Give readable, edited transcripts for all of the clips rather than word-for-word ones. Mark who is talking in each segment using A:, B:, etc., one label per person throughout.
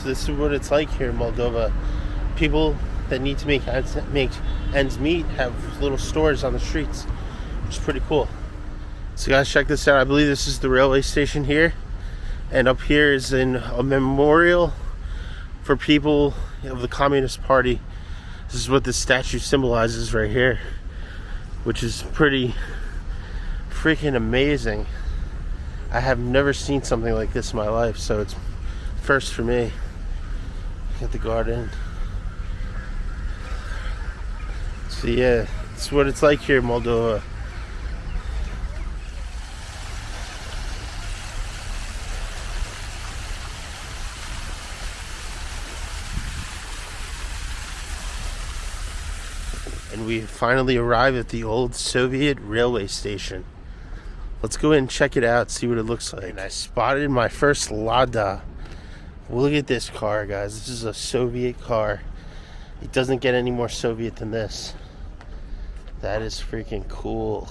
A: this is what it's like here in Moldova. People that need to make ends meet have little stores on the streets, which is pretty cool. So guys, check this out. I believe this is the railway station here, and up here is a memorial for people of the Communist Party. This is what this statue symbolizes right here, which is pretty freaking amazing. I have never seen something like this in my life, so it's first for me. Get the garden. So yeah, it's what it's like here in Moldova. And we finally arrived at the old Soviet railway station. Let's go in and check it out, see what it looks like. And I spotted my first Lada. Look at this car, guys. This is a Soviet car. It doesn't get any more Soviet than this. That is freaking cool.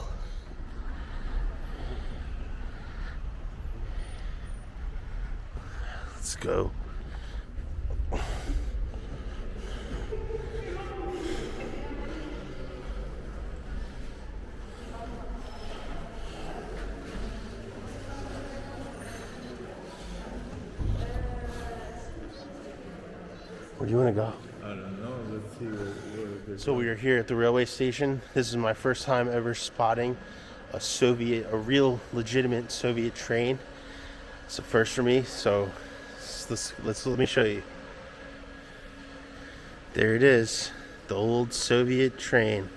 A: Let's go. Where do you want to go?
B: I don't know. Let's see what
A: So we are here at the railway station. This is my first time ever spotting a real legitimate Soviet train. It's a first for me, so let me show you. There it is, the old Soviet train.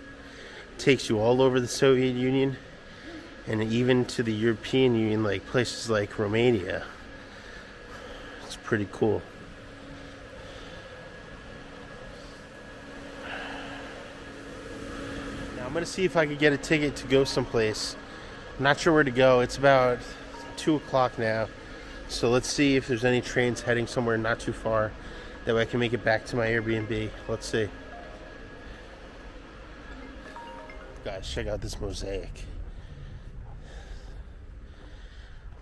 A: It takes you all over the Soviet Union and even to the European Union, like places like Romania. It's pretty cool. I'm gonna see if I could get a ticket to go someplace. I'm not sure where to go. It's about 2 o'clock now. So let's see if there's any trains heading somewhere not too far. That way I can make it back to my Airbnb. Let's see. Guys, check out this mosaic.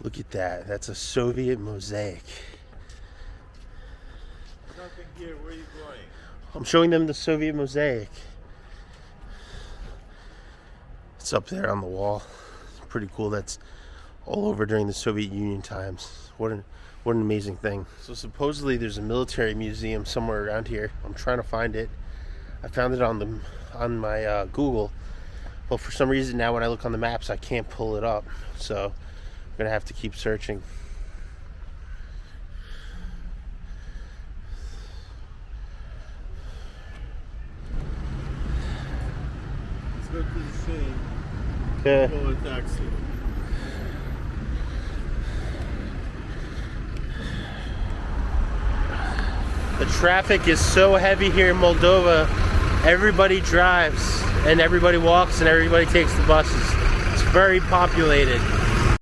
A: Look at that. That's a Soviet mosaic.
B: Nothing here. Where are you going?
A: I'm showing them the Soviet mosaic. It's up there on the wall. It's pretty cool. That's all over during the Soviet Union times. What an amazing thing. So supposedly there's a military museum somewhere around here. I'm trying to find it. I found it on my Google, but for some reason now when I look on the maps I can't pull it up. So I'm gonna have to keep searching.
B: Let's go to the train.
A: Okay.
B: Call a taxi.
A: The traffic is so heavy here in Moldova. Everybody drives and everybody walks and everybody takes the buses. It's very populated.